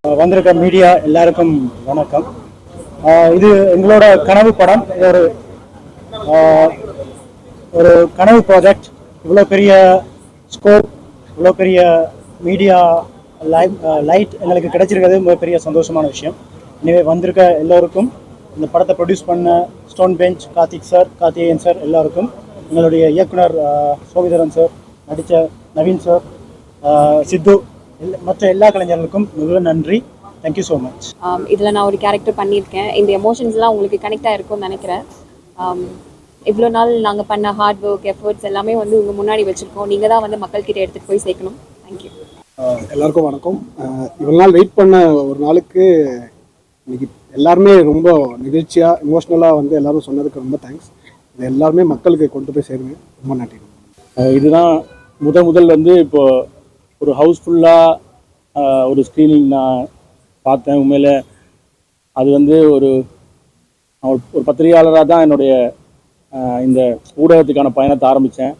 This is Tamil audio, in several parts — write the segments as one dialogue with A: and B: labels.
A: வந்திருக்க மீடியா எல்லாருக்கும் வணக்கம். இது எங்களோட கனவு படம். இது ஒரு கனவு ப்ராஜெக்ட். இவ்வளோ பெரிய ஸ்கோப், இவ்வளோ பெரிய மீடியா லைட் எங்களுக்கு கிடைச்சிருக்கிறது ரொம்ப பெரிய சந்தோஷமான விஷயம். எனவே வந்திருக்க எல்லோருக்கும், இந்த படத்தை ப்ரொடியூஸ் பண்ண ஸ்டோன் பெஞ்ச், கார்த்திகேயன் சார் எல்லாருக்கும், எங்களுடைய இயக்குனர் சோவிதரன் சார், நடித்த நவீன் சார், சித்து, மற்ற எல்லா கலைஞர்களுக்கும் மிக நன்றி. Thank you so much.
B: இதில் நான் ஒரு கேரக்டர் பண்ணியிருக்கேன். இந்த எமோஷன்ஸ்லாம் உங்களுக்கு கனெக்ட் ஆகிருக்கும்னு நினைக்கிறேன். இவ்வளோ நாள் நாங்கள் பண்ண ஹார்ட் ஒர்க், எஃபர்ட்ஸ் எல்லாமே உங்கள் முன்னாடி வச்சுருக்கோம். நீங்கள் தான் மக்கள்கிட்ட எடுத்துகிட்டு போய் சேர்க்கணும். தேங்க்யூ.
C: எல்லாருக்கும் வணக்கம். இவ்வளோ நாள் வெயிட் பண்ண ஒரு நாளுக்கு இன்னைக்கு எல்லாருமே ரொம்ப நிகழ்ச்சியாக இமோஷ்னலாக எல்லாரும் சொன்னதுக்கு ரொம்ப தேங்க்ஸ். இது எல்லாருமே மக்களுக்கு கொண்டு போய் சேருங்க. ரொம்ப நன்றி.
D: இதுதான் முதல் இப்போ ஒரு ஹவுஸ்ஃபுல்லாக ஒரு ஸ்க்ரீனிங் நான் பார்த்தேன். உண்மையில் அது ஒரு பத்திரிகையாளராக தான் என்னுடைய இந்த ஊடகத்துக்கான பயணத்தை ஆரம்பித்தேன்.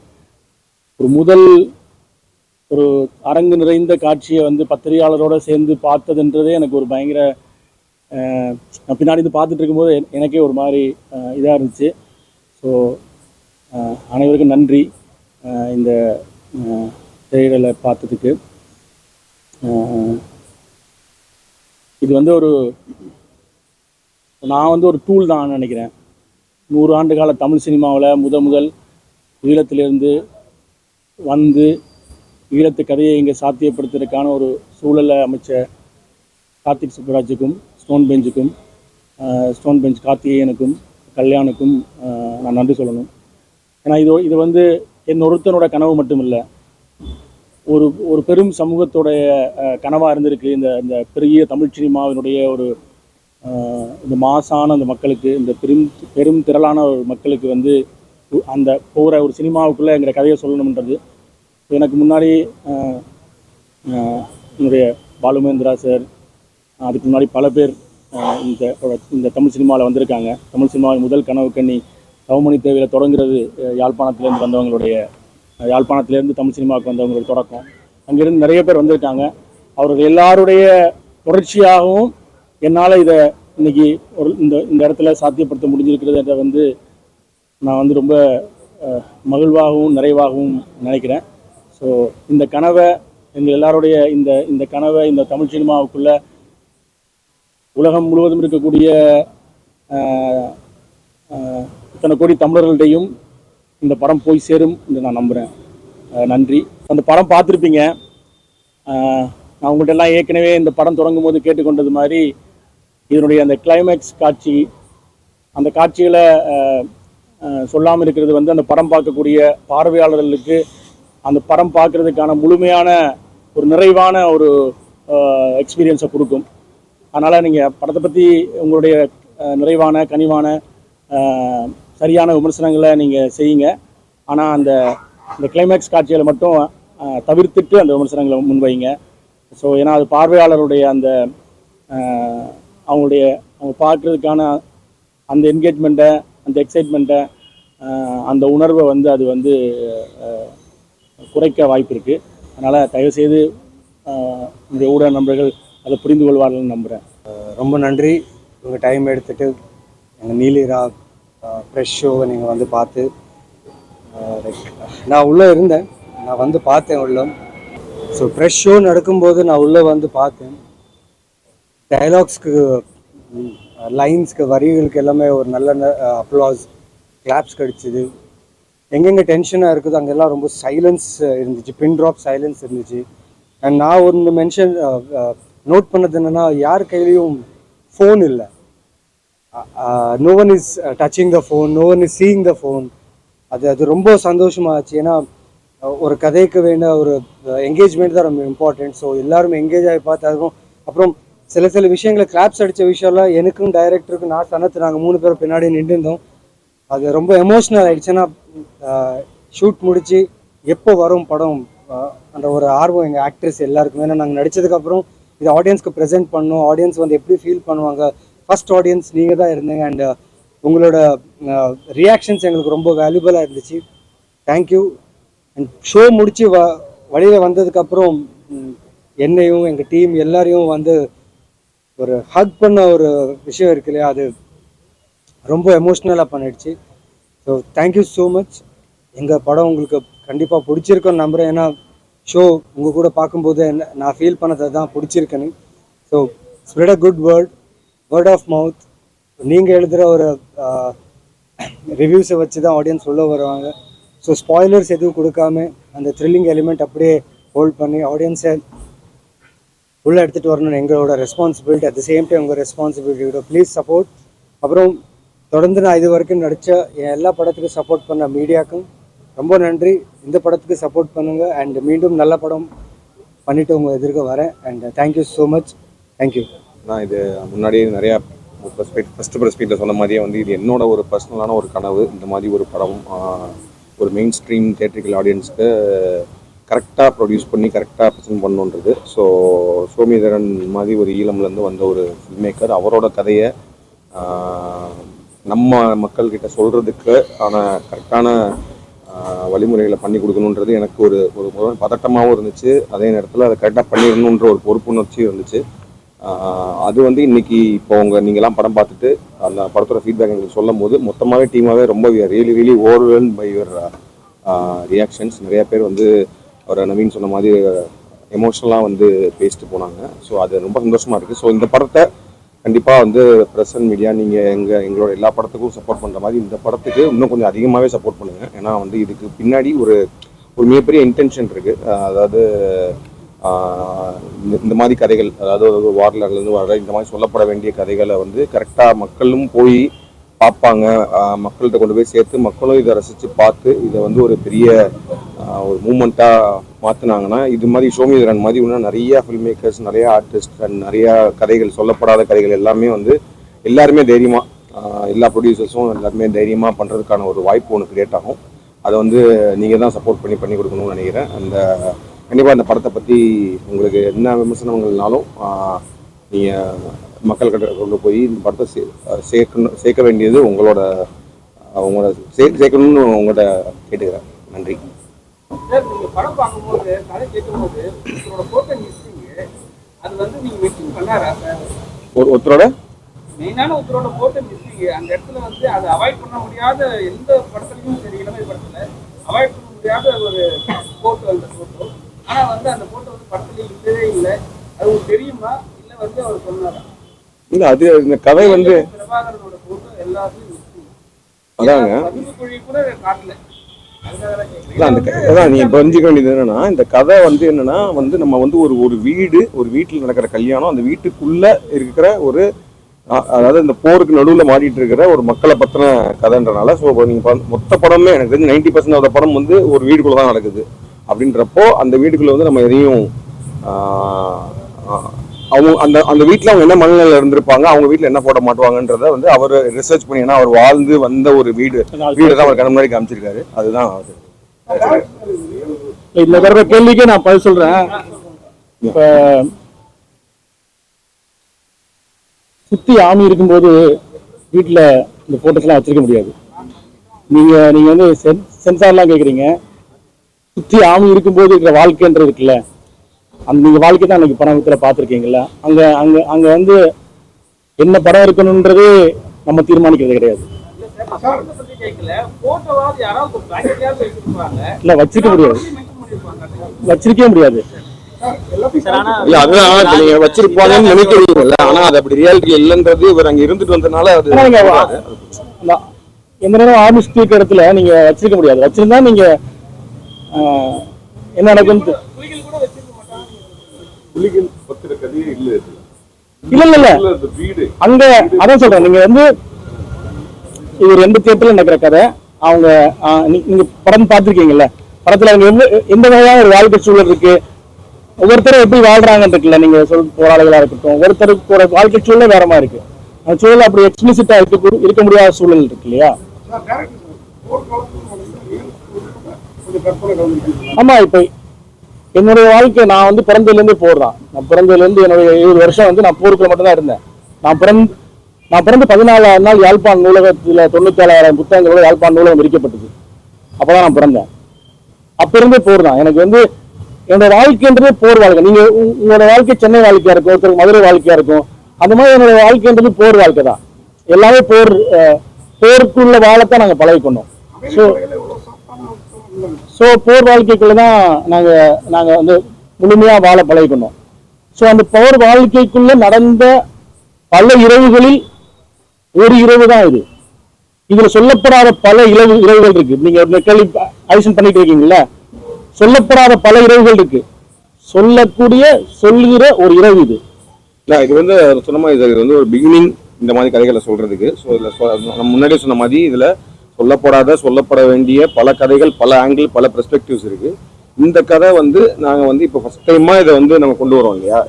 D: ஒரு அரங்கு நிறைந்த காட்சியை பத்திரிகையாளரோடு சேர்ந்து பார்த்ததுன்றதே எனக்கு ஒரு பயங்கர, நான் பின்னாடி இருந்து பார்த்துட்டு இருக்கும்போது எனக்கே ஒரு மாதிரி இதாக இருந்துச்சு. ஸோ அனைவருக்கும் நன்றி இந்த திரையிடலை பார்த்ததுக்கு. இது நான் ஒரு டூல் தான் நினைக்கிறேன். 100 ஆண்டு கால தமிழ் சினிமாவில் முதல் ஈழத்திலிருந்து ஈழத்து கதையை இங்கே சாத்தியப்படுத்துறதுக்கான ஒரு சூழலை அமைச்ச கார்த்திக் சுப்புராஜுக்கும், ஸ்டோன் பெஞ்ச் கார்த்திகேயனுக்கும், கல்யாணுக்கும் நான் நன்றி சொல்லணும். ஏன்னா இது என்னொருத்தனோட கனவு மட்டும் இல்லை, ஒரு பெரும் சமூகத்தோடைய கனவாக இருந்திருக்கு. இந்த பெரிய தமிழ் சினிமாவினுடைய இந்த மாசான அந்த மக்களுக்கு, இந்த பெரும் திரளான ஒரு மக்களுக்கு அந்த போகிற ஒரு சினிமாவுக்குள்ளே எங்கள் கதையை சொல்லணுன்றது. எனக்கு முன்னாடி என்னுடைய பாலுமேந்திரா சார், அதுக்கு முன்னாடி பல பேர் இந்த தமிழ் சினிமாவில் வந்திருக்காங்க. தமிழ் சினிமாவின் முதல் கனவு கண்ணி தவமணி தேவையில் தொடங்குறது யாழ்ப்பாணத்திலேருந்து தமிழ் சினிமாவுக்கு வந்தவங்களோட தொடக்கம். அங்கேருந்து நிறைய பேர் வந்திருக்காங்க. அவர்கள் எல்லாருடைய தொடர்ச்சியாகவும் என்னால் இதை இன்னைக்கு இந்த இடத்துல சாத்தியப்படுத்த முடிஞ்சிருக்கிறத நான் ரொம்ப மகிழ்வாகவும் நிறைவாகவும் நினைக்கிறேன். ஸோ இந்த கனவை எங்கள் எல்லாருடைய இந்த கனவை இந்த தமிழ் சினிமாவுக்குள்ள உலகம் முழுவதும் இருக்கக்கூடிய இத்தனை கோடி தமிழர்கள்டையும் இந்த படம் போய் சேரும் என்று நான் நம்புகிறேன். நன்றி. அந்த படம் பார்த்துருப்பீங்க. நான் உங்கள்கிட்ட எல்லாம் ஏற்கனவே இந்த படம் தொடங்கும் போது கேட்டுக்கொண்டது மாதிரி, இதனுடைய அந்த கிளைமேக்ஸ் காட்சி, அந்த காட்சிகளை சொல்லாமல் இருக்கிறது அந்த படம் பார்க்கக்கூடிய பார்வையாளர்களுக்கு அந்த படம் பார்க்குறதுக்கான முழுமையான ஒரு நிறைவான ஒரு எக்ஸ்பீரியன்ஸை கொடுக்கும். அதனால் நீங்கள் படத்தை பற்றி உங்களுடைய நிறைவான கனிவான சரியான விமர்சனங்களை நீங்கள் செய்யுங்க. ஆனால் அந்த கிளைமேக்ஸ் காட்சிகளை மட்டும் தவிர்த்துட்டு அந்த விமர்சனங்களை முன்வைங்க. ஸோ ஏன்னா அது பார்வையாளருடைய அவங்க பார்க்குறதுக்கான அந்த என்கேஜ்மெண்ட்டை, அந்த எக்ஸைட்மெண்ட்டை, அந்த உணர்வை அது குறைக்க வாய்ப்பு இருக்குது. அதனால் தயவுசெய்து உங்களுடைய ஊடக நண்பர்கள் அதை புரிந்து கொள்வார்கள்னு நம்புகிறேன்.
E: ரொம்ப நன்றி. உங்கள் டைம் எடுத்துகிட்டு எங்கள் நீலிரா ஃப்ரெஷ் ஷோவை நீங்கள் பார்த்து, நான் உள்ளே இருந்தேன், நான் பார்த்தேன் உள்ளே. ஸோ ஃப்ரெஷ் ஷோ நடக்கும்போது நான் உள்ளே பார்த்தேன். டயலாக்ஸ்க்கு, லைன்ஸ்க்கு, வரிகளுக்கு எல்லாமே ஒரு நல்ல அப்ளாஸ், கிளாப்ஸ் கிடச்சிது. எங்கெங்கே டென்ஷனாக இருக்குதோ அங்கெல்லாம் ரொம்ப சைலன்ஸ் இருந்துச்சு, பின் ட்ராப் சைலன்ஸ் இருந்துச்சு. அண்ட் நான் ஒன்று நோட் பண்ணது என்னென்னா, யார் கையிலையும் ஃபோன் இல்லை. No one is touching the phone, no one is seeing the phone. அது ரொம்ப சந்தோஷமாச்சு. ஏன்னா ஒரு கதைக்கு வேண்ட ஒரு என்கேஜ்மெண்ட் தான் ரொம்ப இம்பார்ட்டன்ட். ஸோ எல்லாரும் என்கேஜ் ஆகி பார்த்தாலும், அப்புறம் சில விஷயங்களை கிளாப்ஸ் அடித்த விஷயம்லாம் எனக்கும் டைரக்டருக்கும் நான் சனத்து நாங்கள் 3 பேர் பின்னாடி நின்றுருந்தோம். அது ரொம்ப எமோஷ்னல் ஆகிடுச்சு. ஏன்னா ஷூட் முடித்து எப்போ வரும் படம் அந்த ஒரு ஆர்வம் எங்கள் ஆக்ட்ரஸ் எல்லாருக்குமே. ஏன்னா நாங்கள் நடித்ததுக்கப்புறம் இது ஆடியன்ஸ்க்கு ப்ரெசென்ட் பண்ணோம். ஆடியன்ஸ் எப்படி ஃபீல் பண்ணுவாங்க. ஃபஸ்ட் ஆடியன்ஸ் நீங்கள் தான் இருந்தீங்க. அண்ட் உங்களோட ரியாக்ஷன்ஸ் எங்களுக்கு ரொம்ப வேல்யூபலாக இருந்துச்சு. தேங்க்யூ. அண்ட் ஷோ முடித்து வழியில் வந்ததுக்கப்புறம் என்னையும் எங்கள் டீம் எல்லாரையும் ஒரு ஹக் பண்ண ஒரு விஷயம் இருக்கு இல்லையா, அது ரொம்ப எமோஷ்னலாக பண்ணிடுச்சு. So thank you so much. எங்கள் படம் உங்களுக்கு கண்டிப்பாக பிடிச்சிருக்குன்னு நம்புகிறேன். ஏன்னா ஷோ உங்கள் கூட பார்க்கும்போது நான் ஃபீல் பண்ணதை தான் பிடிச்சிருக்கேன்னு. So spread a good word of mouth. நீங்கள் எழுதுகிற ஒரு ரிவ்யூஸை வச்சு தான் ஆடியன்ஸ் உள்ள வருவாங்க. ஸோ ஸ்பாய்லர்ஸ் எதுவும் கொடுக்காம அந்த த்ரில்லிங் எலிமெண்ட் அப்படியே ஹோல்ட் பண்ணி ஆடியன்ஸை உள்ளே எடுத்துகிட்டு வரணும்னு எங்களோட responsibility. At the same time உங்கள் ரெஸ்பான்சிபிலிட்டியோட ப்ளீஸ் சப்போர்ட். அப்புறம் தொடர்ந்து நான் இது வரைக்கும் நடித்த என் எல்லா படத்துக்கும் சப்போர்ட் பண்ண மீடியாவுக்கும் ரொம்ப நன்றி. இந்த படத்துக்கு சப்போர்ட் பண்ணுங்கள். அண்ட் மீண்டும் நல்ல படம் பண்ணிவிட்டு உங்கள் எதிர்க்க வரேன். And thank you so much. Thank you.
F: நான் இது முன்னாடியே நிறையா ஃபஸ்ட்டு ப்ரெஸ் மீட்டில் சொன்ன மாதிரியே வந்து இது என்னோட ஒரு பர்சனலான ஒரு கனவு. இந்த மாதிரி ஒரு படம் ஒரு மெயின் ஸ்ட்ரீம் தியேட்ரிக்கல் ஆடியன்ஸ்க்கு கரெக்டாக ப்ரொடியூஸ் பண்ணி கரெக்டாக ப்ரெசென்ட் பண்ணணுன்றது. ஸோ சோமிதரன் மாதிரி ஒரு ஈழம்லேருந்து வந்த ஒரு ஃபில்ம் மேக்கர் அவரோட கதையை நம்ம மக்கள்கிட்ட சொல்கிறதுக்கு கரெக்டான வழிமுறைகளை பண்ணி கொடுக்கணுன்றது எனக்கு ஒரு பதட்டமாகவும் இருந்துச்சு. அதே நேரத்தில் அதை கரெக்டாக பண்ணிடணுன்ற ஒரு பொறுப்புணர்ச்சியும் இருந்துச்சு. அது வந்து இன்னைக்கு இப்போ நீங்கள்லாம் படம் பார்த்துட்டு அந்த படத்தோட ஃபீட்பேக் எங்களுக்கு சொல்லும் போது மொத்தமாகவே டீமாகவே ரொம்ப really overwhelm by your reactions. நிறைய பேர் வந்து அவர் நவீன் சொன்ன மாதிரி எமோஷ்னலாக வந்து பேசிட்டு போனாங்க. ஸோ அது ரொம்ப சந்தோஷமாக இருக்குது. ஸோ இந்த படத்தை கண்டிப்பாக வந்து ப்ரெஸ் அண்ட் மீடியா நீங்கள் எங்களோட எல்லா படத்துக்கும் சப்போர்ட் பண்ணுற மாதிரி இந்த படத்துக்கு இன்னும் கொஞ்சம் அதிகமாகவே சப்போர்ட் பண்ணுங்கள். ஏன்னா வந்து இதுக்கு பின்னாடி ஒரு மிகப்பெரிய இன்டென்ஷன் இருக்குது. அதாவது இந்த மாதிரி கதைகள், அதாவது வார்லர்லேருந்து வர இந்த மாதிரி சொல்லப்பட வேண்டிய கதைகளை வந்து கரெக்டாக மக்களும் போய் பார்ப்பாங்க, மக்கள்கிட்ட கொண்டு போய் சேர்த்து மக்களும் இதை ரசித்து பார்த்து இதை வந்து ஒரு பெரிய ஒரு மூமெண்ட்டாக மாற்றினாங்கன்னா இது மாதிரி சோமிதரன் மாதிரி இன்னும் நிறையா ஃபில்ம் மேக்கர்ஸ், நிறையா ஆர்டிஸ்ட் அண்ட் நிறையா கதைகள், சொல்லப்படாத கதைகள் எல்லாமே வந்து எல்லாருமே தைரியமாக எல்லா ப்ரொடியூசர்ஸும் எல்லாருமே தைரியமாக பண்ணுறதுக்கான ஒரு வாய்ப்பு ஒன்று கிரியேட் ஆகும். அதை வந்து நீங்கள் தான் சப்போர்ட் பண்ணி கொடுக்கணும்னு நினைக்கிறேன். கண்டிப்பாக அந்த படத்தை பற்றி உங்களுக்கு என்ன விமர்சனங்கள்னாலும் நீங்கள் மக்கள்கிட்ட கொண்டு போய் இந்த படத்தை சேர்க்க வேண்டியது உங்களோட சேர்க்கணும்னு உங்கள்கிட்ட கேட்டுக்கிறேன். நன்றி.
G: படம் பார்க்கும்போது கதை கேட்கும்போது அது வந்து நீங்க வெட்டிங் பண்ணாரா சார்?
F: ஒருத்தரோட
G: மெயினான ஒருத்தரோட போட்டோ மிஸ்ஸிங் அந்த இடத்துல வந்து அதை அவாய்ட் பண்ண முடியாத எந்த படத்துலையும் சரி, இளமை படத்துல அவாய்ட் பண்ண முடியாத ஒரு போட்டோ அந்த போட்டோ. ஆனா வந்து அந்த போட்டோ வந்து படத்துல இல்லவே இல்லை. அது உங்களுக்கு தெரியுமா இல்லை வந்து அவர் சொன்னாரா?
F: இல்லை, அது இந்த கதை வந்து
G: பிரபாகரனோட போட்டோ எல்லாத்தையும் மிஸ்ஸிங்.
F: அதாங்க
G: பதிவுக்குழி கூட காட்டல.
F: அந்த அதான் நீங்க புரிஞ்சுக்க வேண்டியது என்னன்னா, இந்த கதை வந்து என்னன்னா வந்து நம்ம வந்து ஒரு வீட்டில் நடக்கிற கல்யாணம், அந்த வீட்டுக்குள்ள இருக்கிற அதாவது இந்த போருக்கு நடுவில் மாட்டிட்டு இருக்கிற ஒரு மக்களை பத்தின கதைன்றனால. ஸோ நீங்க மொத்த படமே எனக்கு தெரிஞ்சு 90% ஆஃப் படம் வந்து ஒரு வீட்டுக்குள்ள தான் நடக்குது. அப்படின்றப்போ அந்த வீட்டுக்குள்ள வந்து நம்ம எதையும் அந்த வீட்டில் அவங்க என்ன மனநிலையில் இருந்திருப்பாங்க, அவங்க வீட்டில் என்ன போட மாட்டுவாங்கன்றத வந்து அவர் ரிசர்ச் பண்ணி, ஏன்னா அவர் வாழ்ந்து வந்த ஒரு வீடு தான் அவர் கண்ணு முன்னாடி காமிச்சிருக்காரு. அதுதான்
D: இந்த வர்ற கேள்விக்கே நான் பதில் சொல்றேன். இப்ப சுத்தி ஆமி இருக்கும்போது வீட்டுல இந்த போட்டோஸ் எல்லாம் வச்சிருக்க முடியாது. நீங்க வந்து சென்சார்லாம் கேக்குறீங்க. சுத்தி ஆமி இருக்கும்போது இருக்கிற வாழ்க்கைன்றது இருக்குல்ல, அந்த நீங்க வாழ்க்கை தான் எனக்கு படத்துல பார்த்துருக்கீங்கல்ல. அங்க வந்து என்ன படம் இருக்கணும்ன்றது நம்ம தீர்மானிக்கிறது கிடையாது. இல்ல வச்சிருக்கவே முடியாது.
F: அதுதான் நீங்க வச்சிருப்பாங்கன்னு நினைக்கிறீங்கல்ல, ஆனா அது அப்படி ரியாலிட்டி இல்லைன்றது இவர் அங்க இருந்துட்டு வந்ததுனால அது
D: எந்த நேரம் ஆபீஸ் தூக்க இடத்துல நீங்க வச்சிருக்க முடியாது. வச்சிருந்தா நீங்க என்ன நடக்கும் இல்ல அங்க அதான் சொல்றேன். நீங்க வந்து இது 2 தியேட்டர்ல நடக்கிற கதை. அவங்க நீங்க படம் பார்த்துருக்கீங்கல்ல, படத்துல அவங்க எந்த வகையான ஒரு வாழ்க்கை சூழல் இருக்கு, ஒவ்வொருத்தரும் எப்படி வாழ்றாங்கன்னு இருக்குல்ல. நீங்க போராளிகளா இருக்கட்டும், ஒவ்வொருத்தருக்கு வாழ்க்கை சூழல் வேற மாதிரி இருக்கு. அந்த சூழல் அப்படி எக்ஸ்பிளிசிட்டா இருக்க முடியாத சூழல் இருக்கு இல்லையா? ஆமா, இப்ப என்னுடைய வாழ்க்கை நான் வந்து பிறந்ததுலேருந்து போடுறான். நான் பிறந்ததுலேருந்து என்னுடைய 7 வருஷம் வந்து நான் போருக்குள்ள மட்டும் தான் இருந்தேன். நான் பிறந்து 14ஆவது நாள் யாழ்ப்பாண நூலகத்தில் 97,000 புத்தகங்களோட யாழ்ப்பாண நூலகம் விரிக்கப்பட்டது. அப்பதான் நான் பிறந்தேன். அப்ப இருந்தே போர் தான் எனக்கு வந்து. என்னோட வாழ்க்கைன்றதே போர் வாழ்க்கை. நீங்க உங்களோட வாழ்க்கை சென்னை வாழ்க்கையா இருக்கும், ஒருத்தருக்கு மதுரை வாழ்க்கையா இருக்கும். அந்த மாதிரி என்னோட வாழ்க்கைன்றது போர் வாழ்க்கை தான். எல்லாமே போருக்குள்ள வாழத்தான் நாங்கள் பழகிக்கொண்டோம். ஸோ போர் வாழ்க்கைக்குள்ள தான் நாங்கள் வந்து முழுமையாக வாழ பழகிக்கொண்டோம். ஸோ அந்த போர் வாழ்க்கைக்குள்ள நடந்த பல இரவுகளில் ஒரு இரவு தான் இது. இதுல சொல்லப்படாத பல இரவுகள் இருக்கு. நீங்க ஒரு கேள்வி ஐசன் பண்ணிட்டு இருக்கீங்கல்ல, சொல்லப்படாத பல இரவுகள் இருக்கு. சொல்லுகிற ஒரு இரவு இது.
F: இது வந்து சொன்ன மாதிரி இது வந்து ஒரு பிகினிங் இந்த மாதிரி கதைகளை சொல்றதுக்கு. ஸோ இதில் நம்ம முன்னாடியே சொன்ன மாதிரி இதில் சொல்லப்பட வேண்டிய பல கதைகள், பல ஆங்கிள், பல பெர்ஸ்பெக்டிவ்ஸ் இருக்கு. இந்த கதை வந்து நாங்கள் வந்து இப்போ ஃபர்ஸ்ட் டைமாக இதை வந்து நம்ம கொண்டு வரோம் இல்லையா.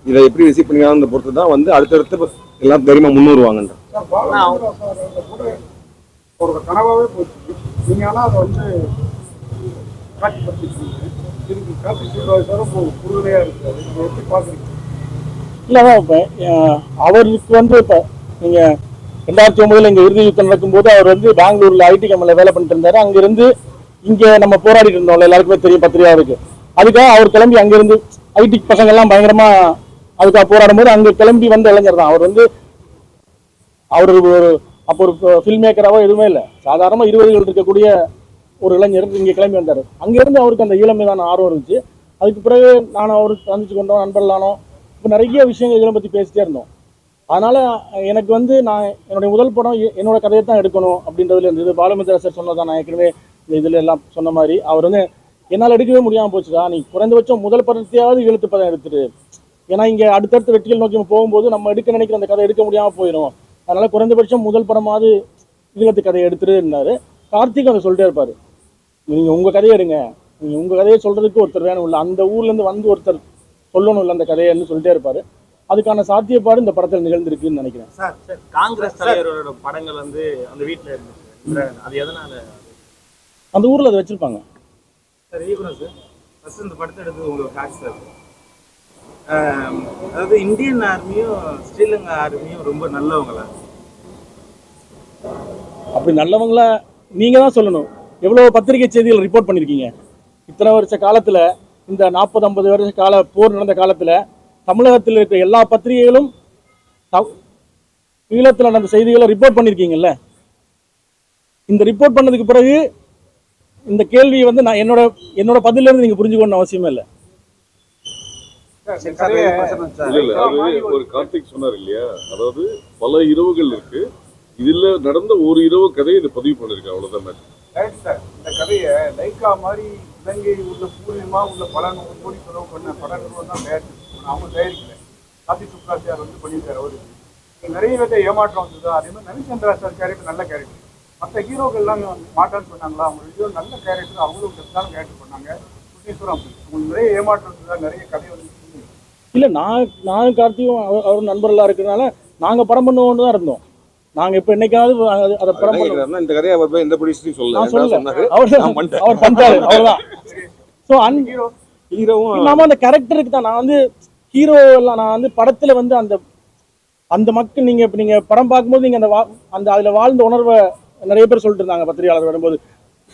F: இதை எப்படி ரிசீவ் பண்ணிக்கிறாங்க பொறுத்து தான் வந்து அடுத்தடுத்து எல்லாம் தைரியமாக முன்னேறுவாங்கன்ற
C: ஒரு கனவாகவே போச்சு. நீங்கள் ஆனால் அதை வந்து காட்சிப்படுத்திருக்கீங்க. இதுக்கு கார்த்தி சுப்ராஜ் உறுதுணையாக இருக்குது. அதை எப்படி பார்க்குறீங்க?
D: இல்லைதான் இப்போ அவருக்கு வந்து இப்போ நீங்கள் 2009 இங்கே இறுதி யுத்தம் நடக்கும்போது அவர் வந்து பெங்களூரில் ஐடி கம்பெனியில் வேலை பண்ணிட்டு இருந்தாரு. அங்கேருந்து இங்கே நம்ம போராடிட்டு இருந்தோம்ல, எல்லாருக்குமே தெரியும், பத்திரிகா இருக்கு. அதுக்காக அவர் கிளம்பி அங்கேருந்து ஐடி பசங்கள்லாம் பயங்கரமாக அதுக்காக போராடும் போது அங்கே கிளம்பி வந்த இளைஞர் தான் அவர். வந்து அவர் அப்போ ஒரு ஃபில்ம் மேக்கராவோ எதுவுமே இல்லை, சாதாரணமாக 20கள் இருக்கக்கூடிய ஒரு இளைஞர் இங்கே கிளம்பி வந்தார். அங்கேருந்து அவருக்கு அந்த ஈழமீதான ஆர்வம் இருந்துச்சு. அதுக்கு பிறகு நானும் அவருக்கு சந்திச்சு கொண்டோம், நண்பர்களானோ. இப்போ நிறைய விஷயங்கள் இதெல்லாம் பற்றி பேசிட்டே இருந்தோம். அதனால் எனக்கு வந்து நான் என்னுடைய முதல் படம் என்னோட கதையை தான் எடுக்கணும் அப்படின்றதுல இருந்தது. பாலுமந்திர சார் சொன்னதான், நான் ஏற்கனவே இதில் எல்லாம் சொன்ன மாதிரி அவர் வந்து என்னால் எடுக்கவே முடியாமல் போச்சுக்கா, நீ குறைந்தபட்சம் முதல் படத்தையாவது இழுத்து படம் எடுத்துரு. ஏன்னா இங்கே அடுத்தடுத்த வெற்றிகள் நோக்கி போகும்போது நம்ம எடுக்க நினைக்கிற அந்த கதை எடுக்க முடியாமல் போயிடும். அதனால் குறைந்தபட்சம் முதல் படமாவது ஈழத்து கதையை எடுத்துருன்னாரு. கார்த்திக் அதை சொல்லிட்டே இருப்பார், நீங்கள் உங்கள் கதையை எடுங்க, நீங்கள் உங்கள் கதையை சொல்கிறதுக்கு ஒருத்தர் வேணும் இல்லை, அந்த ஊர்லேருந்து வந்து ஒருத்தர் சொல்லணும் இல்லை அந்த கதையன்னு சொல்லிட்டே இருப்பார். அதுக்கான சாத்தியப்பாடு இந்த படத்தில் நிகழ்ந்திருக்குன்னு நினைக்கிறேன்.
H: சார் காங்கிரஸ் தலைவரோட படங்கள் வந்து அந்த வீட்டில் இருந்துச்சு, அது எதனால
D: அந்த ஊரில் அதை வச்சுருப்பாங்க
H: சார்? ஈக்குவல் சார் ஃபஸ்ட் இந்த படத்தை எடுத்து உங்களுக்கு காட்சி சார். அதாவது இந்தியன் ஆர்மியும் ஸ்ரீலங்கா ஆர்மியும் ரொம்ப நல்லவங்களா?
D: அப்படி நல்லவங்களா நீங்கள் தான் சொல்லணும். எவ்வளோ பத்திரிகை செய்திகள் ரிப்போர்ட் பண்ணியிருக்கீங்க இத்தனை வருஷ காலத்தில். இந்த 40-50 வருஷ கால போர் நடந்த காலத்தில் தமிழகத்தில் இருக்கிற எல்லா பத்திரிகைகளும் ஈழத்தில் நடந்த செய்திகளை ரிப்போர்ட் பண்ணியிருக்கீங்கல்ல. இந்த ரிப்போர்ட் பண்ணதுக்கு பிறகு இந்த கேள்வியை வந்து நான் என்னோட பதிலிருந்து நீங்கள் புரிஞ்சுக்கணும்னு அவசியமே இல்லை.
I: ஒரு கார்த்திக் சொன்னார் இல்லையா, அதாவது பல இரவுகள் இருக்கு, இதுல நடந்த ஒரு இரவு கதையை இதை பதிவு பண்ணிருக்கு, அவ்வளவுதான்.
C: இந்த கதையை லைக்கா மாதிரி இலங்கை உள்ள பூர்வமா உள்ள பல 100 கோடி செலவு பண்ண பல நிறுவனம் தான் தயாரிச்சு, அவங்க தயாரிக்கல. கார்த்தி சுப்ராஜ் சார் வந்து பண்ணியிருக்காரு. அவருக்கு நிறைய பேர்த்த ஏமாற்றம் வந்ததா. அதே மாதிரி நவிச்சந்திரா சார் கேரக்டர் நல்ல கேரக்டர். மற்ற ஹீரோக்கள்லாம் மாட்டான்னு சொன்னாங்களா, அவங்க வீடியோ நல்ல கேரக்டர், அவங்களும் பெஸ்டான கேரக்டர் பண்ணாங்க. சுட்டீஸ்வரம் உங்களுக்கு நிறைய ஏமாற்றம் வந்ததா, நிறைய கதை வந்து
D: இல்லை. நானும் கார்த்தியும் அவர் நண்பர்களாக இருக்கிறதுனால நாங்கள் படம் பண்ணுவோன்னு தான் இருந்தோம். நாங்கள் இப்போ என்னைக்காவது அதை படம் பண்ணுவோம்.
F: இந்த கதையை அவர் போய் எந்த ப்ரொடியூசரையும் சொல்லல,
D: அவர் பண்ணிட்டாரு, அவ்வளோதான். ஸோ ஹீரோவும் இல்லாமல் அந்த கேரக்டருக்கு தான் நான் வந்து ஹீரோ எல்லாம். நான் வந்து படத்தில் வந்து அந்த மக்கள் நீங்கள் இப்போ நீங்கள் படம் பார்க்கும்போது நீங்கள் அந்த அதில் வாழ்ந்த உணர்வை நிறைய பேர் சொல்லிட்டு இருந்தாங்க பத்திரிகையாளர் வரும்போது.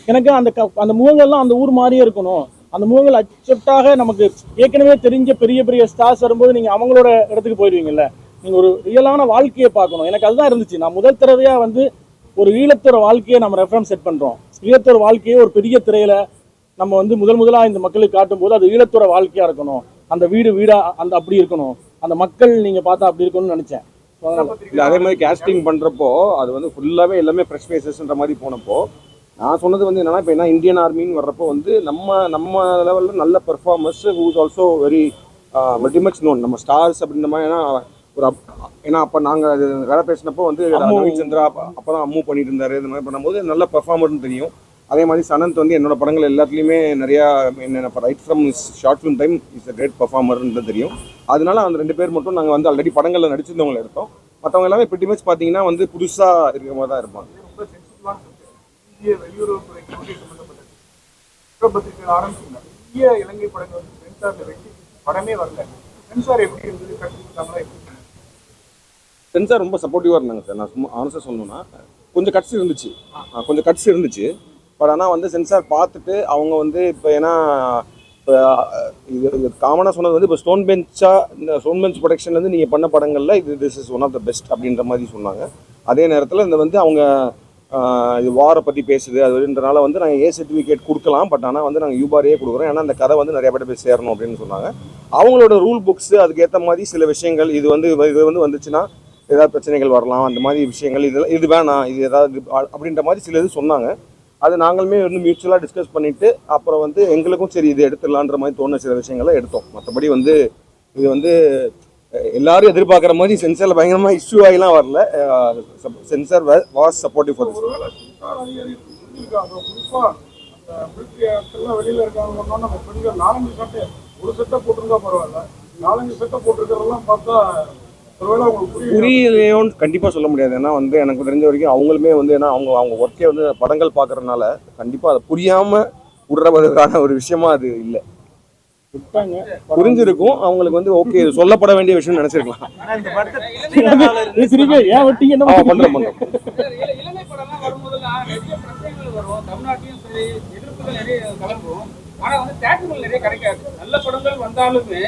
D: எனக்கு அந்த முகங்கள்லாம் அந்த ஊர் மாதிரியே இருக்கணும். அந்த முகங்கள் அச்சட்டாக நமக்கு ஏற்கனவே தெரிஞ்ச பெரிய பெரிய ஸ்டார்ஸ் வரும்போது நீங்கள் அவங்களோட இடத்துக்கு போயிடுவீங்கல்ல. நீங்கள் ஒரு ரியலான வாழ்க்கையை பார்க்கணும். எனக்கு அதுதான் இருந்துச்சு. நான் முதல் தடவையாக வந்து ஒரு ஈழத்தோட வாழ்க்கையை நம்ம ரெஃபரன்ஸ் செட் பண்ணுறோம். ஈழத்தோட வாழ்க்கையை ஒரு பெரிய திரையில நம்ம வந்து முதலாக இந்த மக்களுக்கு காட்டும் போது அது ஈழத்தோட வாழ்க்கையாக இருக்கணும். அந்த வீடாக அந்த அப்படி இருக்கணும், அந்த மக்கள் நீங்கள் பார்த்தா அப்படி இருக்கணும்னு நினச்சேன்.
F: இல்லை, அதே மாதிரி கேஸ்டிங் பண்ணுறப்போ அது வந்து ஃபுல்லாகவே எல்லாமே ஃப்ரெஷ் ஃபேஸஸ்ன்ற மாதிரி போனப்போ நான் சொன்னது வந்து என்னன்னா, இப்போ என்ன இந்தியன் ஆர்மின்னு வர்றப்போ வந்து நம்ம லெவலில் நல்ல performers whose also very much known, நம்ம ஸ்டார்ஸ் அப்படின்ற மாதிரி. ஏன்னா அப்போ நாங்கள் வேலை பேசினப்போ வந்து ரவிச்சந்திரா அப்போ தான் அம்மூவ் பண்ணிட்டு இருந்தாரு. இந்த மாதிரி பண்ணும்போது நல்ல பெர்ஃபார்மர்னு தெரியும். அதே மாதிரி சனந்த் வந்து என்னோட படங்கள் எல்லாத்துலேயுமே நிறையா என்ன right from short film time is a great பெர்ஃபார்மர்னு தெரியும். அதனால அந்த 2 பேர் மட்டும் நாங்கள் வந்து ஆல்ரெடி படங்களில் நடிச்சிருந்தவங்களை எடுத்தோம். மற்றவங்க எல்லாமே பிரிட்டி மச் பார்த்தீங்கன்னா வந்து புதுசாக இருக்கிற மாதிரி தான் இருப்பாங்க.
C: வெளியுறவுத்துறை சம்பந்தப்பட்ட ஆரம்பிச்சுங்க. இந்திய இலங்கை படங்கள் வந்து சென்சார்ல வெட்டி படமே வரல. சென்சார் எப்படி இருந்தது, கற்றுக்கிட்டாங்களா?
F: சென்சார் ரொம்ப சப்போர்ட்டிவாக இருந்தாங்க சார். நான் சும்மா ஆன்சர் சொல்லணும்னா கொஞ்சம் கட்ஸ் இருந்துச்சு. பட் ஆனால் வந்து சென்சார் பார்த்துட்டு அவங்க வந்து இப்போ ஏன்னா இப்போ இது காமனாக சொன்னது வந்து இப்போ ஸ்டோன் பெஞ்ச் ப்ரொடக்ஷன்லேருந்து நீங்கள் பண்ண படங்களில் this is one of the best அப்படின்ற மாதிரி சொன்னாங்க. அதே நேரத்தில் இந்த வந்து அவங்க இது வாரை பற்றி பேசுது அதுன்றனால வந்து நாங்கள் ஏ சர்டிஃபிகேட் கொடுக்கலாம், பட் ஆனால் வந்து நாங்கள் யூபாரே கொடுக்குறோம், ஏன்னா அந்த கதை வந்து நிறைய பேர் போய் சேரணும் அப்படின்னு சொன்னாங்க. அவங்களோட ரூல் புக்ஸு அதுக்கேற்ற மாதிரி சில விஷயங்கள் இது வந்து வந்துச்சுன்னா ஏதாவது பிரச்சனைகள் வரலாம், அந்த மாதிரி விஷயங்கள் இது வேணாம், இது ஏதாவது அப்படின்ற மாதிரி சில இது சொன்னாங்க. அது நாங்களுமே வந்து மியூச்சுவலாக டிஸ்கஸ் பண்ணிவிட்டு அப்புறம் வந்து எங்களுக்கும் சரி இது எடுத்துடலான்ற மாதிரி தோணுன சில விஷயங்களை எடுத்தோம். மற்றபடி வந்து இது வந்து எல்லாரும் எதிர்பார்க்குற மாதிரி சென்சாரில் பயங்கரமாக இஷ்யூ ஆகிலாம் வரல. Sensor was supportive for this.
C: வெளியில் இருக்காங்க நம்ம பெண்கள் 4 சட்டை ஒரு செட்டை போட்டிருந்தா பரவாயில்ல, 4 செட்டை போட்டிருக்கிறதெல்லாம் பார்த்தா
F: புரியலையோன்னு கண்டிப்பாக சொல்ல முடியாது. ஏன்னா வந்து எனக்கு தெரிஞ்ச வரைக்கும் அவங்களுமே வந்து ஏன்னா அவங்க ஒர்க்கே வந்து படங்கள் பார்க்கறதுனால கண்டிப்பாக அதை புரியாமல் விடுறதுக்கான ஒரு விஷயமா அது இல்லை. புரிஞ்சிருக்கும் அவங்களுக்கு வந்து ஓகே இது சொல்லப்பட வேண்டிய விஷயம் நினைச்சிருக்கலாம்.
G: இளமை படம்லாம் வரும்போதெல்லாம் நிறைய பிரச்சனைகள் வரும், தமிழ்நாட்டிலும் சரி எதிர்ப்புகள் நிறைய கலந்துரும். ஆனா வந்து தியேட்டர்கள் நிறைய கிடைக்காது. நல்ல படங்கள் வந்தாலுமே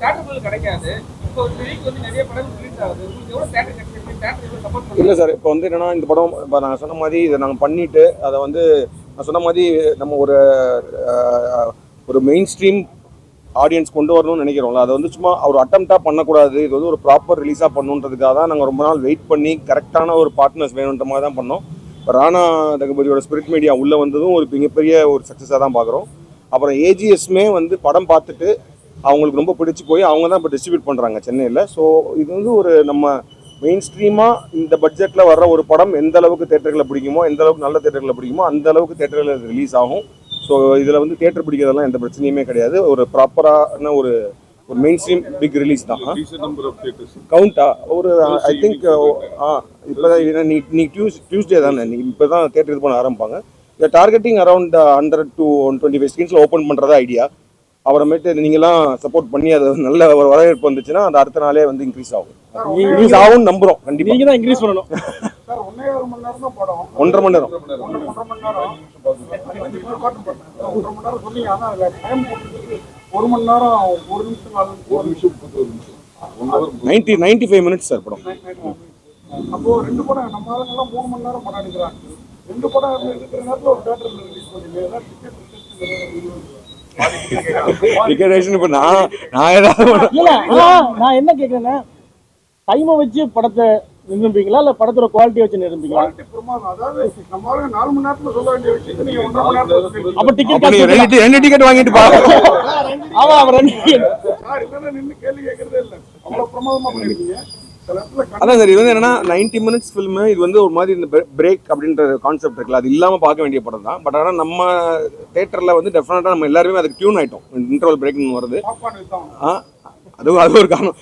G: தியேட்டர்கள் கிடைக்காது. இப்போ ஒரு வீக் வந்து நிறைய படங்கள் ரிலீஸ் ஆகுது. உங்களுக்கு எவ்வளோ தியேட்டர் கிடைச்சிருக்கு, தியேட்டர் சப்போர்ட் பண்ணுங்க?
F: இல்லை சார், இப்போ வந்து என்னன்னா இந்த படம் இப்போ நாங்கள் சொன்ன மாதிரி இதை நாங்கள் பண்ணிட்டு அதை வந்து நான் சொன்ன மாதிரி நம்ம ஒரு மெயின் ஸ்ட்ரீம் ஆடியன்ஸ் கொண்டு வரணும்னு நினைக்கிறோம்ல, அதை வந்து சும்மா ஒரு அட்டம்ப்டாக பண்ணக்கூடாது, இது வந்து ஒரு ப்ராப்பர் ரிலீஸாக பண்ணுன்றதுக்காக தான் நாங்கள் ரொம்ப நாள் வெயிட் பண்ணி கரெக்டான ஒரு பார்ட்னர்ஸ் வேணுன்ற மாதிரி தான் பண்ணோம். இப்போ ராணா தகுபதியோட ஸ்பிரிட் மீடியா உள்ளே வந்ததும் ஒரு மிகப்பெரிய ஒரு சக்ஸஸாக தான் பார்க்குறோம். அப்புறம் ஏஜிஎஸ்மே வந்து படம் பார்த்துட்டு அவங்களுக்கு ரொம்ப பிடிச்சி போய் அவங்க தான் இப்போ டிஸ்ட்ரிபியூட் பண்ணுறாங்க சென்னையில். ஸோ இது வந்து ஒரு நம்ம மெயின் ஸ்ட்ரீமாக இந்த பட்ஜெட்டில் வர்ற ஒரு படம் எந்த அளவுக்கு தேட்டர்களில் பிடிக்குமோ, எந்த அளவுக்கு நல்ல தேட்டர்களில் பிடிக்குமோ அந்த அளவுக்கு தேட்டர்களில் ரிலீஸ் ஆகும். ஸோ இதில் வந்து தேட்டர் பிடிக்கிறதெல்லாம் எந்த பிரச்சனையுமே கிடையாது. ஒரு ப்ராப்பரான ஒரு மெயின் ஸ்ட்ரீம் பிக் ரிலீஸ் தான். கவுண்டா ஒரு ஐ திங்க் இப்போ தான் நீ டியூஸ்டே தானே இப்போ தான் தேட்டர் இது பண்ண ஆரம்பிப்பாங்க. இந்த டார்கெட்டிங் அரௌண்ட் 100 to 125 ஸ்க்ரீன்ஸில் ஓப்பன் பண்ணுறதா ஐடியா. அப்புறமேட்டு நீங்களாம் சப்போர்ட் பண்ணி அது நல்ல ஒரு வரவேற்பு வந்துச்சுன்னா அந்த அடுத்த நாளே வந்து இன்க்ரீஸ் ஆகும் நம்புறோம். கண்டிப்பாக
D: நீங்க தான் இன்க்ரீஸ் பண்ணணும்.
C: 1.5 மணி நேரம் தான் படம்,
F: 1.5 மணி நேரம்
C: சொன்னீங்க. ஆனால் அதில் டைம் போட்டுருக்கு 1 மணி நேரம் 1 நிமிஷம்
F: 95 மினிட்ஸ் சார் படம்.
C: அப்போ 2 படம் நம்ம ஆளுங்கெல்லாம் 3 மணி நேரம் படம் எடுக்கிறாங்க. 2 படம் இருக்கிற நேரத்தில் ஒரு தேட்டரில் ரிலீஸ் பண்ணுங்க.
F: இப்போ நான்
D: என்ன கேட்குறேன்னா டைமை வச்சு படத்தை நிரூபிங்களா இல்லை படத்தோட குவாலிட்டி வச்சு நிரூபிங்களா?
C: அதாவது நம்ம 4 மணி நேரத்தில் சொல்ல வேண்டிய விஷயத்தை நீங்க 1.5 மணி நேரத்தில்
D: அப்போ டிக்கெட்
F: 2 டிக்கெட் வாங்கிட்டு பாருங்க.
C: நின்று கேள்வி கேட்கறதே இல்லை, அவ்வளோ பிரமாதமாக பண்ணிருக்கீங்க.
F: அதான் சார், இது வந்து என்னன்னா 90 மினிட்ஸ் ஃபிலிமு. இது வந்து ஒரு மாதிரி இந்த பிரேக் அப்படின்ற கான்செப்ட் இருக்குல்ல, அது இல்லாமல் பார்க்க வேண்டிய படம் தான். பட் ஆனால் நம்ம தேட்டரில் வந்து டெஃபினட்டாக நம்ம எல்லாருமே அதுக்கு டியூன் ஆகிட்டோம். இன்டர்வல் பிரேக்னு வருது, அது ஒரு காரணம்.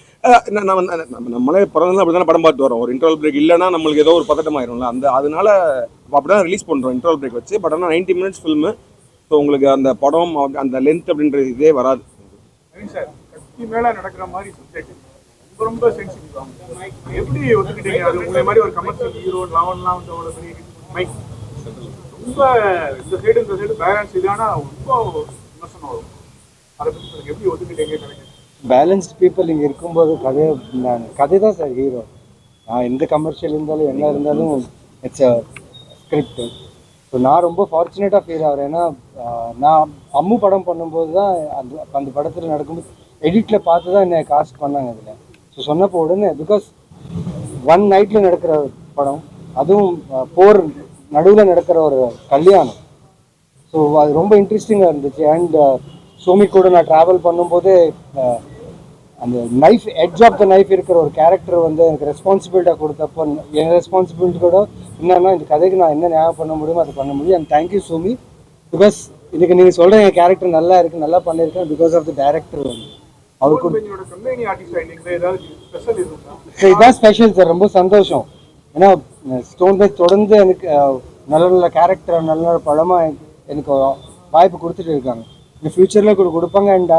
F: நம்மளே பிறந்தது அப்படி தானே படம் பார்த்து வரோம். ஒரு இன்டர்வல் பிரேக் இல்லைன்னா நம்மளுக்கு ஏதோ ஒரு பதட்டமாயிரும்ல, அதனால அப்படி தான் ரிலீஸ் பண்ணுறோம் இன்டர்வல் பிரேக் வச்சு. பட் ஆனால் 90 மினிட்ஸ் ஃபிலிமு. ஸோ உங்களுக்கு அந்த படம் அந்த லென்த் அப்படின்ற இதே வராது.
C: சார், கத்தி மேலே நடக்கிற மாதிரி சப்ஜெக்ட் ரொம்ப சென்சிட்டிவ். எப்படி ஒத்துக்கிட்டீங்க? அது உங்களை மாதிரி ஒரு கமர்ஷியல் ஹீரோ லாவன்லாம் வந்து அவ்வளோ பெரிய மைக் ரொம்ப இந்த சைடு பேலன்ஸ் இதானா ரொம்ப விமர்சனம் வரும். அதை பற்றி எப்படி ஒத்துக்கிட்டீங்க?
E: பேலன்ஸ்ட் பீப்புள் இங்கே இருக்கும்போது கதை தான் சார் ஹீரோ. நான் எந்த கமர்ஷியல் இருந்தாலும் என்ன இருந்தாலும் இட்ஸ் அ ஸ்கிரிப்ட். ஸோ நான் ரொம்ப ஃபார்ச்சுனேட்டாக ஃபீல் ஆகிறேன். ஏன்னா நான் அம்மு படம் பண்ணும்போது தான் அந்த படத்தில் நடக்கும்போது எடிட்டில் பார்த்து தான் என்னை காஸ்ட் பண்ணாங்க அதில். ஸோ சொன்னப்போ உடனே பிகாஸ் 1 நைட்டில் நடக்கிற படம், அதுவும் போர் நடுவில் நடக்கிற ஒரு கல்யாணம். ஸோ அது ரொம்ப இன்ட்ரெஸ்டிங்காக இருந்துச்சு. அண்ட் சோமி கூட நான் ட்ராவல் பண்ணும்போது அந்த knife edge of the knife இருக்கிற ஒரு கேரக்டர் வந்து எனக்கு ரெஸ்பான்சிபிலிட்டியாக கொடுத்தப்போ என் ரெஸ்பான்சிபிலிட்டி கூட என்னன்னா இந்த கதைக்கு நான் என்ன ஞாபகம் பண்ண முடியுமோ அதை பண்ண முடியும். அண்ட் தேங்க்யூ சோமி, பிகாஸ் இதுக்கு நீங்கள் சொல்கிற என் கேரக்டர் நல்லா இருக்குது, நல்லா பண்ணியிருக்கேன் பிகாஸ் ஆஃப் த டேரக்டர் வந்து அவர் கூட. இதுதான் ஸ்பெஷல் சார், ரொம்ப சந்தோஷம். ஏன்னா ஸ்டோன் பெஞ்ச் தொடர்ந்து எனக்கு நல்ல நல்ல கேரக்டர் நல்ல நல்ல படமாக எனக்கு வாய்ப்பு கொடுத்துட்டு இருக்காங்க. இந்த ஃபியூச்சரில் கூட கொடுப்பாங்க. அண்ட்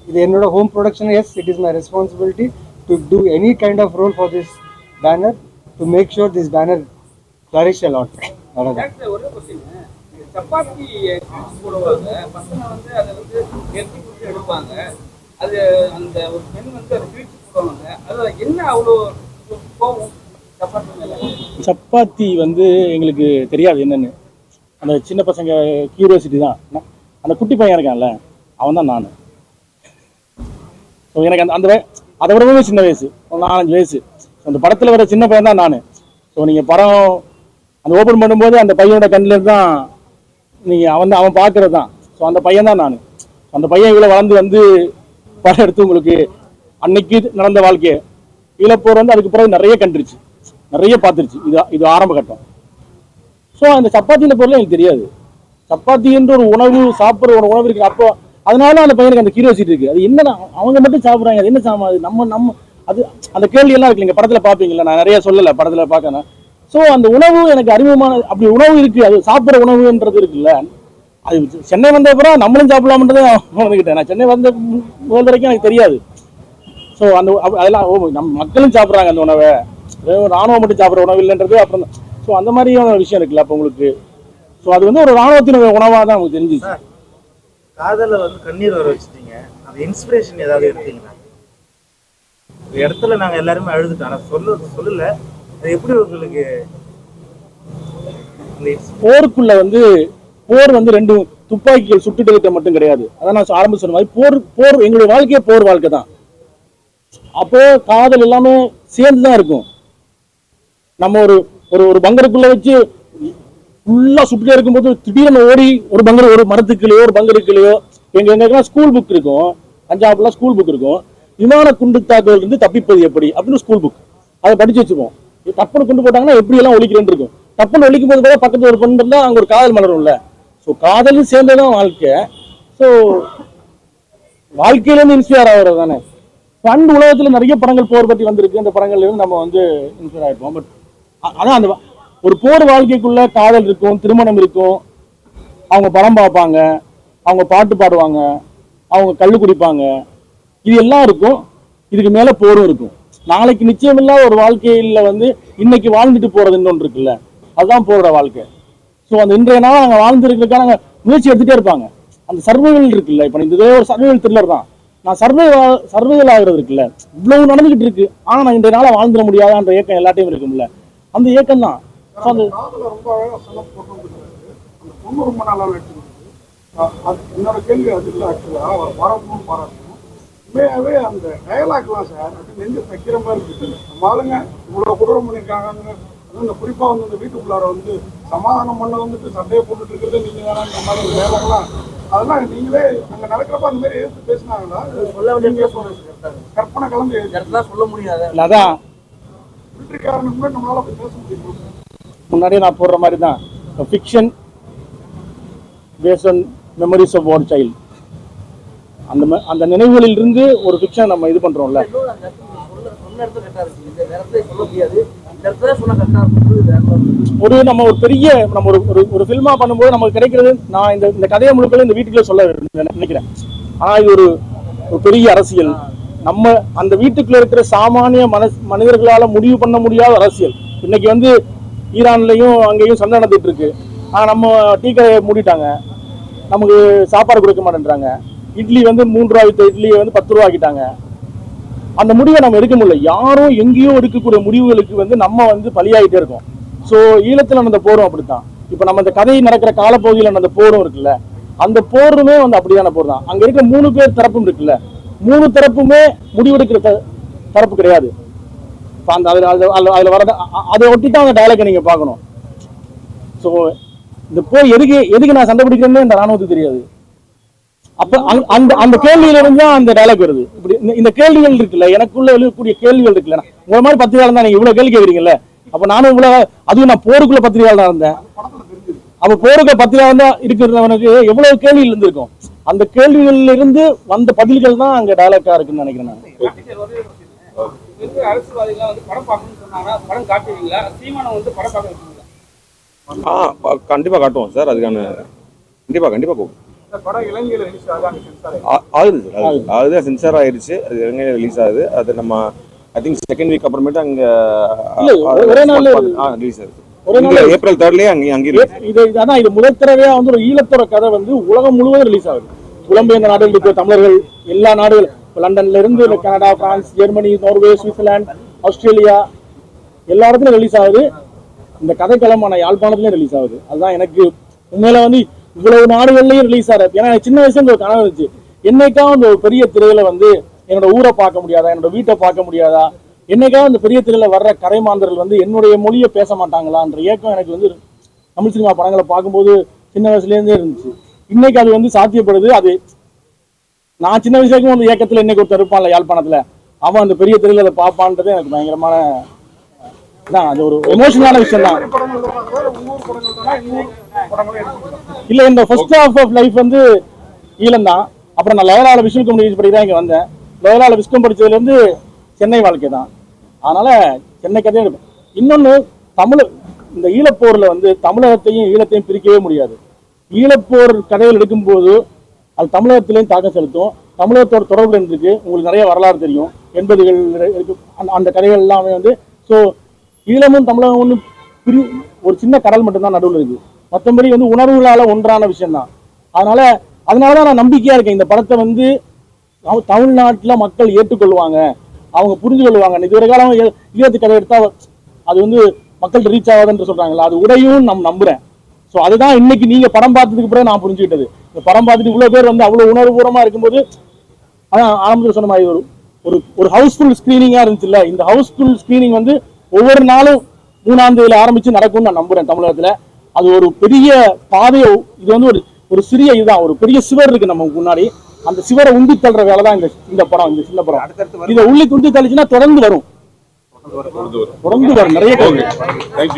E: இது என்னோட home production. Yes, it is my responsibility to do any kind of role for this banner to make sure this banner flourish a lot. அவ்வளோதான்.
G: ஒரே கொஸ்டின், சப்பாத்தி கிழிச்சு போடுவாங்க, பசங்க வந்து அதை வந்து நெருக்கி கொடுத்து எடுப்பாங்க. அது அந்த ஒரு பெண் வந்து அதை கிழிச்சு போடுவாங்க. அது என்ன அவ்வளோ கோவம் சப்பாத்தி மேல?
D: சப்பாத்தி வந்து எங்களுக்கு தெரியாது என்னன்னு. அந்த சின்ன பசங்க கியூரியாசிட்டி தான். அந்த குட்டி பையன் இருக்கான்ல, அவன் தான் நான். ஸோ எனக்கு அந்த அதை விடவே சின்ன வயசு, ஒரு 4-5 வயசு. அந்த படத்தில் வர சின்ன பையன் தான் நான். ஸோ நீங்கள் படம் அந்த ஓப்பன் பண்ணும்போது அந்த பையனோட கண்ணில் தான் நீங்கள் அவன் பார்க்கறது தான். ஸோ அந்த பையன் தான் நான். அந்த பையன் இவ்வளோ வளர்ந்து வந்து படம் எடுத்து உங்களுக்கு அன்னைக்கு நடந்த வாழ்க்கையை இழப்போர் வந்து அதுக்கு பிறகு நிறைய கண்டுருச்சு, நிறைய பார்த்துருச்சு. இது ஆரம்ப கட்டம். ஸோ அந்த சப்பாத்தியில் பொருள் எனக்கு தெரியாது. சப்பாத்தின்ற ஒரு உணவு, சாப்பிட்ற ஒரு உணவு இருக்குது. அப்போ அதனால அந்த பையனுக்கு அந்த கியூரியாசிட்டி இருக்குது. அது என்னன்னா அவங்க மட்டும் சாப்பிட்றாங்க, அது என்ன சாமா, அது நம்ம அது அந்த கேள்வி எல்லாம் இருக்கு. நீங்கள் படத்தில் பார்ப்பீங்களா, நான் நிறைய சொல்லலை, படத்தில் பார்க்கணும். ஸோ அந்த உணவு எனக்கு அறிமுகமான, அப்படி உணவு இருக்குது, அது சாப்பிட்ற உணவுன்றது இருக்குல்ல. அது சென்னை வந்த அப்புறம் நம்மளும் சாப்பிடலாம்ன்றது வந்துக்கிட்டேன். நான் சென்னை வந்த முதல் வரைக்கும் எனக்கு தெரியாது. ஸோ அந்த அதெல்லாம் நம்ம மக்களும் சாப்பிட்றாங்க அந்த உணவை, ராணுவம் மட்டும் சாப்பிட்ற உணவு இல்லைன்றது அப்புறம் தான். ஸோ அந்த மாதிரியான விஷயம் இருக்குல்ல அப்போ உங்களுக்கு. ஸோ அது வந்து ஒரு ராணுவத்தினுடைய உணவாக தான் உங்களுக்கு தெரிஞ்சிச்சு.
H: காதல வந்து கண்ணீர் வர வச்சுட்டீங்க, அந்த இன்ஸ்பிரேஷன் ஏதாவது எடுத்தீங்களா? ஒரு இடத்துல நாங்க எல்லாருமே அழுதுட்டோம், ஆனா சொல்லல. அது எப்படி உங்களுக்கு
D: போருக்குள்ள வந்து போர் வந்து 2 துப்பாக்கிகள் சுட்டுட்டு மட்டும் கிடையாது. அதான் நான் ஆரம்பி சொன்ன மாதிரி போர் எங்களுடைய வாழ்க்கையே போர் வாழ்க்கை தான். அப்போ காதல் எல்லாமே சேர்ந்து தான் இருக்கும். நம்ம ஒரு பங்கருக்குள்ள வச்சு ஃபுல்லா சுட்டுட்டே இருக்கும்போது திடீர்னு ஓடி ஒரு பங்கர், ஒரு மரத்துக்குள்ளேயோ ஒரு பங்கருக்குள்ளேயோ, எங்களுக்கெல்லாம் ஸ்கூல் புக் இருக்கும், பஞ்சாப்லாம் ஸ்கூல் புக் இருக்கும். விமான குண்டு தாக்குதல் இருந்து தப்பிப்பது எப்படி அப்படின்னு ஸ்கூல் புக், அதை படிச்சு வச்சுப்போம். டப்புன்னு குண்டு போட்டாங்கன்னா எப்படி எல்லாம் ஒழிக்கிறேன்னு இருக்கும். டப்புன்னு ஒழிக்கும் போது கூட பக்கத்துல ஒரு பொண்ணு இருந்தால் அங்கே ஒரு காதல் மலரும்ல. ஸோ காதலும் சேர்ந்ததான் வாழ்க்கை. ஸோ வாழ்க்கையிலேருந்து இன்ஸ்பயர் ஆகிறது தானே. அண்ட் உலகத்தில் நிறைய படங்கள் போர் பற்றி வந்திருக்கு. அந்த படங்கள்ல இருந்து நம்ம வந்து இன்ஸ்பயர் ஆகிருப்போம். பட் அதான் அந்த ஒரு போர் வாழ்க்கைக்குள்ள காதல் இருக்கும், திருமணம் இருக்கும், அவங்க படம் பார்ப்பாங்க, அவங்க பாட்டு பாடுவாங்க, அவங்க கள்ளு குடிப்பாங்க, இது எல்லாம் இருக்கும். இதுக்கு மேல போரும் இருக்கும். நாளைக்கு நிச்சயமில்லாத ஒரு வாழ்க்கையில வந்து இன்னைக்கு வாழ்ந்துட்டு போறது இன்னொன்று இருக்குல்ல, அதுதான் போற வாழ்க்கை. ஸோ அந்த இன்றைய நாள் நாங்கள் வாழ்ந்துருக்கிறதுக்காக நாங்கள் முயற்சி எடுத்துகிட்டே இருப்பாங்க. அந்த சர்வைவல் இருக்குல்ல, இப்போ இதே ஒரு சர்வைவல் த்ரில்லர் தான். நான் சர்வைவல் ஆகுறது இருக்குல்ல, இவ்வளவு நடந்துகிட்டு இருக்கு, ஆனால் நான் இன்றைய நாளை வாழ்ந்துட முடியாதான்ற ஏக்கம் எல்லாத்தையும் இருக்கும்ல, அந்த ஏக்கம் தான்.
C: ரொம்ப அழகாக சொல்ல போட்டு அந்த பொண்ணு ரொம்ப நல்லா நடிச்சிருக்கு. என்னோட கேள்வி அது இல்லை. ஆக்சுவலாக அவர் பாராட்டணும் பாராட்டணும். உண்மையாகவே அந்த டயலாக்லாம் சார் அது நெஞ்சு தைக்கிற மாதிரி இருக்குது. நம்ம ஆளுங்க இவ்வளோ குடும்பம் பண்ணியிருக்காங்க. இந்த குறிப்பாக வந்து இந்த வீட்டுக்குள்ளார வந்து சமாதானம் பண்ண வந்துட்டு சண்டையை போட்டுட்டு இருக்கிறது நீங்கள் வேணாம், இந்த மாதிரி வேலைகள்லாம் அதெல்லாம் நீங்களே அங்கே நடக்கிறப்ப அந்த மாதிரி எடுத்து பேசினாங்களா?
H: சொல்ல வேண்டிய
C: கற்பனை கலந்து
H: இடத்துல சொல்ல முடியாது.
D: அதான்
C: மிலிட்டரிக்காரனுக்கு கூட நம்மளால போய் பேச முடியும்.
D: முன்னாடியே நான் போடுற மாதிரி தான் fiction based on memories of one child. அந்த நினைவுகளில் இருந்து ஒரு ஃபிக்ஷன் நம்ம இது பண்றோம்ல. ஒரு நம்ம ஒரு பெரிய நம்ம ஒரு ஃபில்மா பண்ணும்போது நமக்கு கிடைக்கிறது, நான் இந்த கதையை முழுக்க இந்த வீட்டுக்குள்ளே சொல்ல நினைக்கிறேன். ஆனா இது ஒரு பெரிய அரசியல். நம்ம அந்த வீட்டுக்குள்ள இருக்கிற சாமானிய மனிதர்களால முடிவு பண்ண முடியாத அரசியல். இன்னைக்கு வந்து ஈரான்லையும் அங்கேயும் சண்டை நடந்துட்டு இருக்கு. ஆனா நம்ம டீ கடையை மூடிட்டாங்க, நமக்கு சாப்பாடு கொடுக்க மாட்டேன்றாங்க. இட்லி வந்து 3 ரூபா வித்த இட்லியை வந்து 10 ரூபா ஆக்கிட்டாங்க. அந்த முடிவை நம்ம எடுக்க முடியல. யாரும் எங்கேயோ எடுக்கக்கூடிய முடிவுகளுக்கு வந்து நம்ம வந்து பலியாகிட்டே இருக்கோம். ஸோ ஈழத்தில் அந்த போரும் அப்படித்தான். இப்போ நம்ம இந்த கதை நடக்கிற காலப்பகுதியில் அந்த போரும் இருக்குல்ல, அந்த போருமே வந்து அப்படியான போர் தான். அங்கே இருக்கிற 3 பேர் தரப்பும் இருக்குல்ல, 3 தரப்புமே முடிவெடுக்கிற தரப்பு கிடையாது. அந்த அதில் வர அதை ஒட்டி தான் அந்த டயலாக்கை நீங்கள் பார்க்கணும். ஸோ இந்த போர் எதுக்கு நான் சண்டை பிடிக்கிறேன்னு இந்த ராணுவத்துக்கு தெரியாது. அப்ப அந்த கேள்வியில இருந்து தான் அந்த டயலாக் வருது. இப்படி இந்த கேள்விகள் இருக்குல்ல, எனக்குள்ள எழுதக்கூடிய கேள்விகள் இருக்குல்ல. உங்களை மாதிரி பத்திரிகையாளர் தான் நீங்க இவ்வளவு கேள்வி கேட்குறீங்கல்ல. அப்ப நானும் இவ்வளவு, அதுவும் நான் போருக்குள்ள பத்திரிகையாளர் தான் இருந்தேன். அப்ப போருக்குள்ள பத்திரிகையாளர் தான் இருக்கிறவனுக்கு எவ்வளவு கேள்விகள் இருந்திருக்கும். அந்த கேள்விகள்ல இருந்து வந்த பதில்கள் தான் அங்க டயலாக்கா இருக்குன்னு நினைக்கிறேன் நான்.
G: அரசியல்வாதிகள் வந்து படம் பார்க்கணும்னு சொன்னாங்கன்னா படம் காட்டுவீங்களா? சீமானம் வந்து படம் பார்க்க வைப்பீங்களா?
F: கண்டிப்பா காட்டுவோம் சார். அதுக்கான கண்டிப்பா போகும். அதுதான் சென்சார் ஆயிடுச்சு. அது இலங்கையில ரிலீஸ் ஆகுது. அது நம்ம ஐ திங்க் செகண்ட் வீக் அப்புறமேட்டு அங்க ரிலீஸ் ஆகுது.
D: ஒரே நாள்
F: ஏப்ரல் 3 அங்கே
D: அதான் இது முதல் தடவையா வந்து ஒரு ஈழத்தோட கதை வந்து உலகம் முழுவதும் ரிலீஸ் ஆகுது. புலம்பெயர்ந்த நாடுகள் இருக்கிற தமிழர்கள் எல்லா நாடுகள், லண்டன்ல இருந்து Canada, France, Germany, Norway, Switzerland, Australia எல்லா இடத்துலயும் ரிலீஸ் ஆகுது. இந்த கதைக்களமான யாழ்ப்பாணத்துலயும் ரிலீஸ் ஆகுது. அதுதான் எனக்கு உண்மையில வந்து இவ்வளவு நாடுகள்லயும் ரிலீஸ் ஆகுது. ஏன்னா சின்ன வயசுல ஒரு கனவு இருந்துச்சு, என்னைக்காவது அந்த ஒரு பெரிய திரையில வந்து என்னோட ஊரை பார்க்க முடியாதா, என்னோட வீட்டை பார்க்க முடியாதா, என்னைக்காவது அந்த பெரிய திரையில வர்ற கரைமாந்தர்கள் வந்து என்னுடைய மொழியை பேச மாட்டாங்களான்ற ஏக்கம் எனக்கு வந்து தமிழ் சினிமா படங்களை பார்க்கும்போது சின்ன வயசுலேருந்தே இருந்துச்சு. இன்னைக்கு அது வந்து சாத்தியப்படுது. அது நான் சின்ன வயசுல அந்த ஏக்கத்துல இன்னைக்கு ஒருத்தர் இருப்பான்ல யாழ்ப்பாணத்துல, அவன் அந்த பெரிய திரையில அதை பார்ப்பான்றது எனக்கு பயங்கரமான தான். அது ஒரு எமோஷனலான விஷயம் தான். இல்ல இந்த ஃபர்ஸ்ட் ஹாஃப் ஆஃப் லைஃப் வந்து ஈழம் தான். அப்புறம் நான் லயோலால விஷுவல் கம்யூனிகேஷன் படி தான் இங்க வந்தேன். லயோலால விஸ்கம் படிச்சதுல இருந்து சென்னை வாழ்க்கை தான். அதனால சென்னை கதையும் இருக்கும். இன்னொன்னு, இந்த ஈழப்போர்ல வந்து தமிழகத்தையும் ஈழத்தையும் பிரிக்கவே முடியாது. ஈழப்போர் கதைகள் எடுக்கும்போது அது தமிழகத்திலையும் தாக்கம் செலுத்தும். தமிழகத்தோட தொடர்பு இருந்திருக்கு. உங்களுக்கு நிறைய வரலாறு தெரியும். 80கள் இருக்கு. அந்த கதைகள் எல்லாமே வந்து ஸோ ஈழமும் தமிழகமும் ஒரு சின்ன கடல் மட்டும்தான் நடுவில் இருக்கு. மற்றபடி வந்து உணர்வுகளால ஒன்றான விஷயம் தான். அதனாலதான் நான் நம்பிக்கையா இருக்கேன். இந்த படத்தை வந்து தமிழ்நாட்டில் மக்கள் ஏற்றுக்கொள்வாங்க, அவங்க புரிஞ்சு கொள்வாங்க. இதுவரை காலம் ஈழத்து கதை எடுத்தா அது வந்து மக்கள் ரீச் ஆகாதுன்னு சொல்றாங்கல்ல, அது உடையும் நான் நம்புறேன். ஸோ அதுதான் இன்னைக்கு நீங்க படம் பார்த்ததுக்கு பிறகு நான் புரிஞ்சுக்கிட்டது. இந்த படம் பார்த்துட்டு இவ்வளவு பேர் வந்து அவ்வளவு உணர்வுபூர்வமா இருக்கும்போது, அதான் ஆரம்பத்தில் சொன்ன மாதிரி ஒரு ஹவுஸ்ஃபுல் ஸ்கிரீனிங்கா இருந்துச்சுல்ல, இந்த ஹவுஸ்ஃபுல் ஸ்கிரீனிங் வந்து ஒவ்வொரு நாளும் 3ஆம் தேதியில ஆரம்பிச்சு நடக்கும்னு நான் நம்புறேன். தமிழகத்துல அது ஒரு பெரிய பாதையை, இது வந்து ஒரு சிறிய இதுதான், ஒரு பெரிய சிவர் இருக்கு நமக்கு முன்னாடி. அந்த சிவரை உந்தி தள்ளுற வேலை தான் இந்த படம், இந்த சின்ன படம். இதை உள்ளி உந்தி தள்ளிச்சுன்னா தொடர்ந்து வரும் நிறைய.